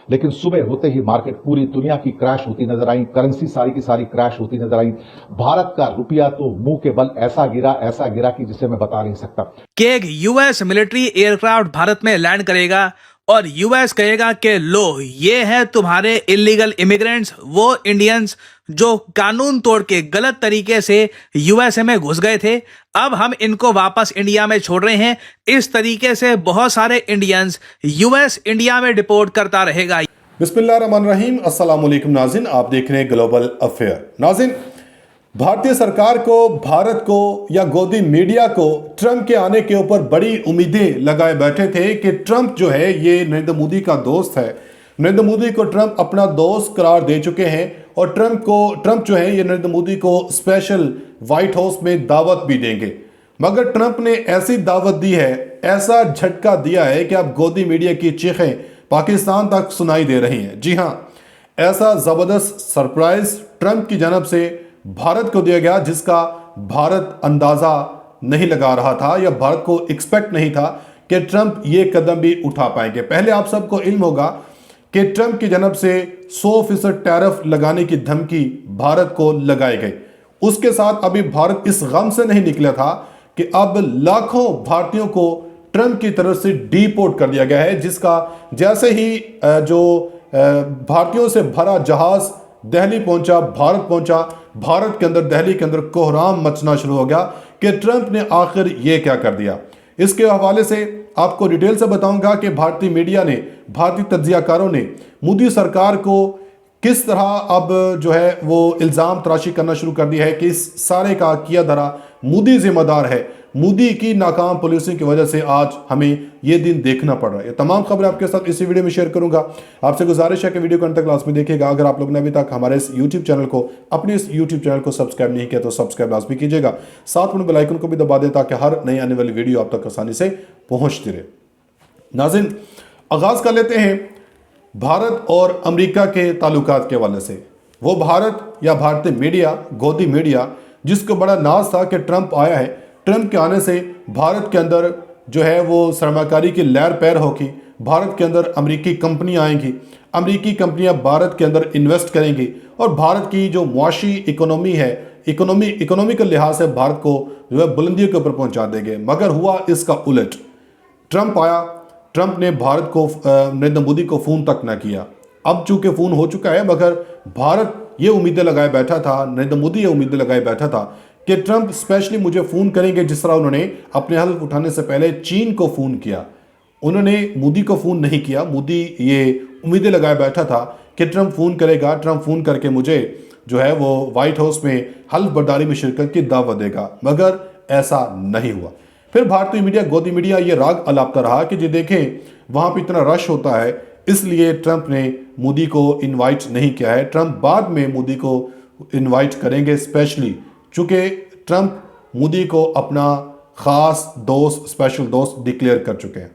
लेकिन सुबह होते ही मार्केट पूरी दुनिया की क्रैश होती नजर आई, करेंसी सारी की सारी क्रैश होती नजर आई। भारत का रुपया तो मुंह के बल ऐसा गिरा कि जिसे मैं बता नहीं सकता कि एक यूएस मिलिट्री एयरक्राफ्ट भारत में लैंड करेगा और यूएस कहेगा कि लो ये है तुम्हारे इलीगल इमिग्रेंट्स, वो इंडियंस जो कानून तोड़ के गलत तरीके से यूएसए में घुस गए थे, अब हम इनको वापस इंडिया में छोड़ रहे हैं। इस तरीके से बहुत सारे इंडियंस यूएस इंडिया में डिपोर्ट करता रहेगा। बिस्मिल्लाहिर्रहमानिर्रहीम, अस्सलाम वालेकुम नाज़रीन, आप देख रहे हैं ग्लोबल अफेयर। नाज़रीन, भारतीय सरकार को, भारत को या गोदी मीडिया को ट्रंप के आने के ऊपर बड़ी उम्मीदें लगाए बैठे थे कि ट्रंप जो है ये नरेंद्र मोदी का दोस्त है। नरेंद्र मोदी को ट्रंप अपना दोस्त करार दे चुके हैं और ट्रंप जो है ये नरेंद्र मोदी को स्पेशल व्हाइट हाउस में दावत भी देंगे। मगर ट्रंप ने ऐसी दावत दी है, ऐसा झटका दिया है कि अब गोदी मीडिया की चीखें पाकिस्तान तक सुनाई दे रही हैं। जी हाँ, ऐसा जबरदस्त सरप्राइज ट्रंप की जानब से भारत को दिया गया जिसका भारत अंदाजा नहीं लगा रहा था या भारत को एक्सपेक्ट नहीं था कि ट्रंप ये कदम भी उठा पाएंगे। पहले आप सबको इल्म होगा कि ट्रंप की जानब से 100% टैरिफ लगाने की धमकी भारत को लगाई गई। उसके साथ अभी भारत इस गम से नहीं निकला था कि अब लाखों भारतीयों को ट्रंप की तरफ से डिपोर्ट कर दिया गया है, जिसका जैसे ही जो भारतीयों से भरा जहाज दिल्ली पहुंचा, भारत पहुंचा, भारत के अंदर, दिल्ली के अंदर कोहराम मचना शुरू हो गया कि ट्रंप ने आखिर ये क्या कर दिया। इसके हवाले से आपको डिटेल से बताऊंगा कि भारतीय मीडिया ने, भारतीय तज्जियाकारों ने मोदी सरकार को किस तरह अब जो है वो इल्ज़ाम तराशी करना शुरू कर दिया है कि इस सारे का किया धरा मोदी जिम्मेदार है। मोदी की नाकाम पॉलिसी की वजह से आज हमें ये दिन देखना पड़ रहा है। ये तमाम खबरें आपके साथ इसी वीडियो में शेयर करूंगा। आपसे गुजारिश है कि वीडियो को अंत तक लास्ट में देखिएगा। अगर आप लोग ने अभी तक हमारे इस यूट्यूब चैनल को, अपने इस यूट्यूब चैनल को सब्सक्राइब नहीं किया तो सब्सक्राइब लाजमी कीजिएगा। साथ में बेल आइकन को भी दबा दें ताकि हर नई आने वाली वीडियो आप तक आसानी से पहुंचती रहे। नाज़रीन, आगाज कर लेते हैं भारत और अमेरिका के ताल्लुकात के हवाले से। वो भारत या भारतीय मीडिया, गोदी मीडिया, जिसको बड़ा नाज था कि ट्रंप आया है, ट्रंप के आने से भारत के अंदर जो है वो सरमाकारी की लहर पैर होगी। भारत के अंदर अमेरिकी कंपनियां आएंगी, अमेरिकी कंपनियां भारत के अंदर इन्वेस्ट करेंगी और भारत की जो मुआशी इकोनॉमी है, इकोनॉमिकल लिहाज से भारत को जो है बुलंदियों के ऊपर पहुंचा देंगे। मगर हुआ इसका उलट। ट्रंप आया, ट्रंप ने भारत को, नरेंद्र मोदी को फ़ोन तक ना किया। अब चूंकि फ़ोन हो चुका है, मगर भारत ये उम्मीदें लगाए बैठा था, नरेंद्र मोदी ये उम्मीदें लगाए बैठा था कि ट्रंप स्पेशली मुझे फ़ोन करेंगे, जिस तरह उन्होंने अपने हल्फ उठाने से पहले चीन को फ़ोन किया। उन्होंने मोदी को फ़ोन नहीं किया। मोदी ये उम्मीदें लगाए बैठा था कि ट्रंप फ़ोन करेगा, ट्रंप फ़ोन करके मुझे जो है वो व्हाइट हाउस में हल्फ बर्दारी में शिरकत की दावत देगा, मगर ऐसा नहीं हुआ। फिर भारतीय मीडिया, गोदी मीडिया ये राग अलापता रहा कि जी देखें वहाँ पर इतना रश होता है, इसलिए ट्रंप ने मोदी को इन्वाइट नहीं किया है। ट्रंप बाद में मोदी को इन्वाइट करेंगे स्पेशली, चूँकि ट्रंप मोदी को अपना ख़ास दोस्त, स्पेशल दोस्त डिक्लेयर कर चुके हैं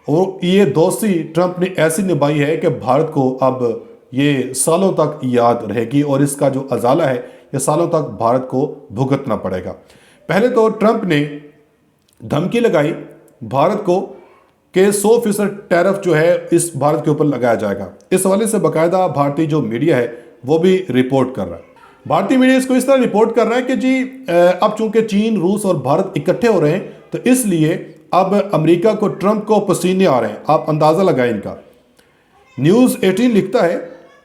और ये दोस्ती ट्रंप ने ऐसी निभाई है कि भारत को अब ये सालों तक याद रहेगी और इसका जो अजाला है ये सालों तक भारत को भुगतना पड़ेगा। पहले तो ट्रंप ने धमकी लगाई भारत को कि 100% टैरिफ जो है इस भारत के ऊपर लगाया जाएगा। इस हवाले से बाकायदा भारतीय जो मीडिया है वो भी रिपोर्ट कर रहा है। भारतीय मीडिया इसको इस तरह रिपोर्ट कर रहा है कि जी अब चूंकि चीन, रूस और भारत इकट्ठे हो रहे हैं तो इसलिए अब अमेरिका को, ट्रंप को पसीने आ रहे हैं। आप अंदाज़ा लगाएं इनका। न्यूज़ 18 लिखता है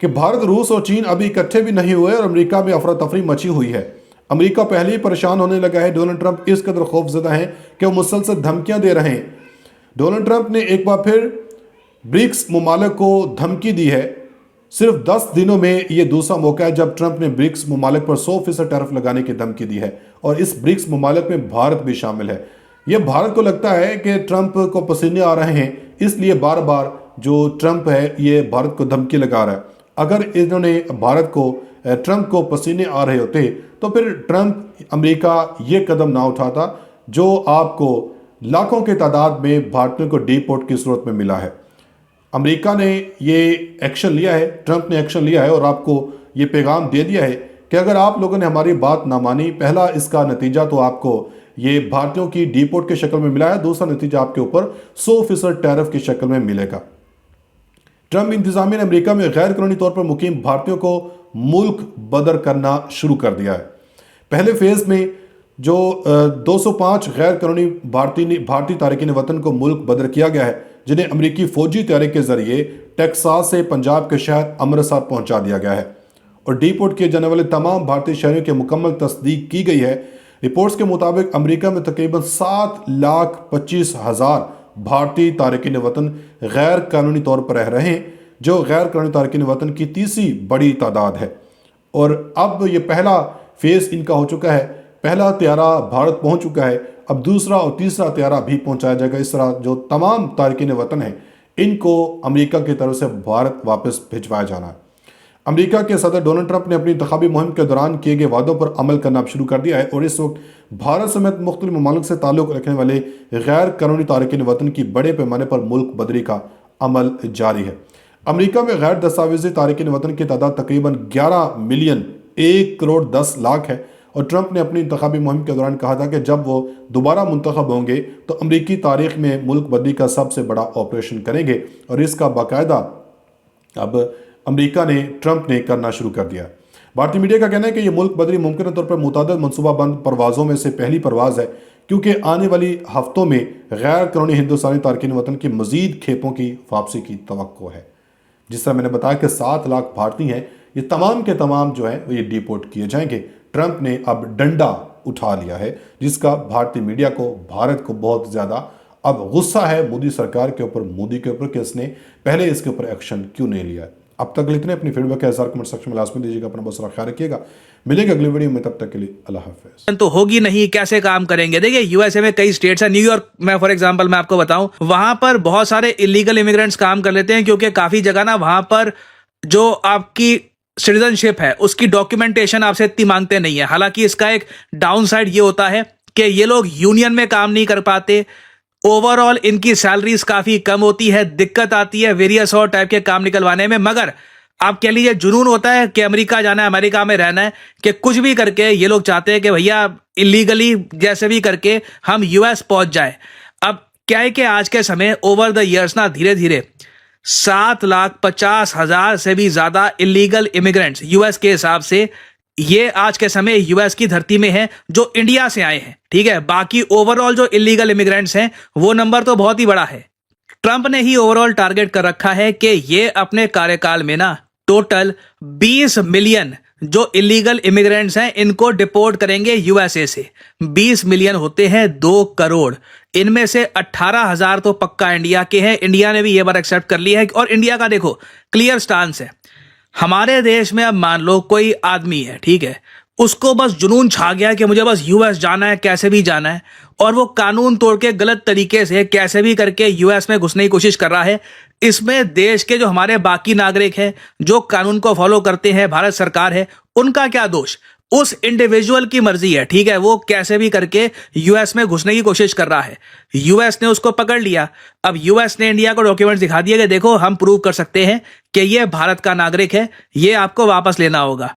कि भारत, रूस और चीन अभी इकट्ठे भी नहीं हुए और अमेरिका में अफरा तफरी मची हुई है। अमेरिका पहले ही परेशान होने लगा है। डोनाल्ड ट्रंप इस कदर खौफजदा हैं कि वो मुसलसल धमकियां दे रहे हैं। डोनाल्ड ट्रंप ने एक बार फिर ब्रिक्स ममालिक को धमकी दी है। सिर्फ 10 दिनों में ये दूसरा मौका है जब ट्रंप ने ब्रिक्स ममालिक पर 100% टैरिफ लगाने की धमकी दी है और इस ब्रिक्स ममालिक में भारत भी शामिल है। ये भारत को लगता है कि ट्रंप को पसीने आ रहे हैं, इसलिए बार बार जो ट्रंप है ये भारत को धमकी लगा रहा है। अगर इन्होंने भारत को, ट्रंप को पसीने आ रहे होते तो फिर ट्रंप, अमेरिका ये कदम ना उठाता जो आपको लाखों के तादाद में भारतीयों को डिपोर्ट की सूरत में मिला है। अमेरिका ने ये एक्शन लिया है, ट्रंप ने एक्शन लिया है और आपको ये पैगाम दे दिया है कि अगर आप लोगों ने हमारी बात ना मानी, पहला इसका नतीजा तो आपको ये भारतीयों की डिपोर्ट की शक्ल में मिला है, दूसरा नतीजा आपके ऊपर 100% टैरिफ की शक्ल में मिलेगा। ट्रंप इंतजामिया ने अमेरिका में गैर कानूनी तौर पर मुकीम भारतीयों को मुल्क बदर करना शुरू कर दिया है। पहले फेज में जो 205 गैर कानूनी भारतीय तारकीन वतन को मुल्क बदर किया गया है, जिन्हें अमेरिकी फौजी तैयारी के जरिए टेक्सास से पंजाब के शहर अमृतसर पहुंचा दिया गया है और डिपोर्ट किए जाने वाले तमाम भारतीय शहरियों की मुकम्मल तस्दीक की गई है। रिपोर्ट्स के मुताबिक अमेरिका में तकरीबन 7,25,000 भारतीय तारकीन वतन गैर कानूनी तौर पर रह रहे हैं, जो गैर कानूनी तारकीन वतन की तीसरी बड़ी तादाद है। और अब ये पहला फेज इनका हो चुका है। पहला त्यारा भारत पहुंच चुका है, अब दूसरा और तीसरा त्यारा भी पहुंचाया जाएगा। इस तरह जो तमाम तारकीन वतन हैं, इनको अमेरिका की तरफ से भारत वापस भिजवाया जाना है। अमेरिका के सदर डोनाल्ड ट्रंप ने अपनी इंतखाबी मुहिम के दौरान किए गए वादों पर अमल करना शुरू कर दिया है और इस वक्त भारत समेत मुख्तलिफ ममालिक से ताल्लुक रखने वाले गैर कानूनी तारकीन वतन की बड़े पैमाने पर मुल्क बदरी का अमल जारी है। अमेरिका में गैर दस्तावेजी तारकीन वतन की तादाद तकरीबन 11 मिलियन 1 करोड़ 10 लाख है और ट्रंप ने अपनी इंतखाबी मुहिम के दौरान कहा था कि जब वो दोबारा मुंतखब होंगे तो अमरीकी तारीख में मुल्क बदरी का सबसे बड़ा ऑपरेशन करेंगे और इसका बाकायदा अब अमेरिका ने ट्रंप ने करना शुरू कर दिया। भारतीय मीडिया का कहना है कि यह मुल्क बदरी मुमकिन तौर पर मुतादिद मनसूबाबंद परवाज़ों में से पहली परवाज़ है, क्योंकि आने वाली हफ्तों में गैर कानूनी हिंदुस्तानी तारकीन वतन की मजीद खेपों की वापसी की तवक्को है। जिस तरह मैंने बताया कि 7 लाख भारतीय हैं, ये तमाम के तमाम जो है ये डिपोर्ट किए जाएंगे। ट्रंप ने अब डंडा उठा लिया है, जिसका भारतीय मीडिया को, भारत को बहुत ज़्यादा अब गुस्सा है मोदी सरकार के ऊपर, मोदी के ऊपर कि इसने पहले इसके ऊपर एक्शन क्यों नहीं लिया। अब तक इतने, अपनी फीडबैक के कमेंट सेक्शन में लाजमी दीजिएगा। अपना बहुत सारा ख्याल रखिएगा। मिलेंगे अगली वीडियो में, तब तक के लिए अल्लाह हाफिज़। तो होगी नहीं, कैसे काम करेंगे? देखिए, यूएसए में कई स्टेट्स है, न्यूयॉर्क में फॉर एग्जांपल मैं आपको बताऊं, वहां पर बहुत सारे इलीगल इमिग्रेंट्स काम कर लेते हैं, क्योंकि काफी जगह ना वहां पर जो आपकी सिटीजनशिप है उसकी डॉक्यूमेंटेशन आपसे इतनी मांगते नहीं है। हालांकि इसका एक डाउन साइड ये होता है कि ये लोग यूनियन में काम नहीं कर पाते, ओवरऑल इनकी सैलरीज काफी कम होती है, दिक्कत आती है वेरियस और टाइप के काम निकलवाने में। मगर आप कह लीजिए जुनून होता है कि अमेरिका जाना है, अमेरिका में रहना है, कि कुछ भी करके ये लोग चाहते हैं कि भैया इलीगली जैसे भी करके हम यूएस पहुंच जाए। अब क्या है कि आज के समय ओवर द ईयर्स ना धीरे धीरे 7,50,000 से भी ज्यादा इलीगल इमिग्रेंट्स यूएस के हिसाब से ये आज के समय यूएस की धरती में हैं, जो इंडिया से आए हैं। ठीक है, बाकी ओवरऑल जो इलीगल इमिग्रेंट्स हैं वो नंबर तो बहुत ही बड़ा है। ट्रंप ने ही ओवरऑल टारगेट कर रखा है कि ये अपने कार्यकाल में ना टोटल 20 मिलियन जो इलीगल इमिग्रेंट्स हैं इनको डिपोर्ट करेंगे यूएसए से। 20 मिलियन होते हैं 2 करोड़, इनमें से 18,000 तो पक्का इंडिया के हैं। इंडिया ने भी ये बार एक्सेप्ट कर लिया है और इंडिया का देखो क्लियर स्टांस है। हमारे देश में अब मान लो कोई आदमी है, ठीक है, उसको बस जुनून छा गया कि मुझे बस यूएस जाना है, कैसे भी जाना है, और वो कानून तोड़ के गलत तरीके से कैसे भी करके यूएस में घुसने की कोशिश कर रहा है। इसमें देश के जो हमारे बाकी नागरिक हैं जो कानून को फॉलो करते हैं, भारत सरकार है, उनका क्या दोष? उस इंडिविजुअल की मर्जी है, ठीक है, वो कैसे भी करके यूएस में घुसने की कोशिश कर रहा है। यूएस ने उसको पकड़ लिया। अब यूएस ने इंडिया को डॉक्यूमेंट्स दिखा दिए कि देखो हम प्रूव कर सकते हैं कि ये भारत का नागरिक है, ये आपको वापस लेना होगा।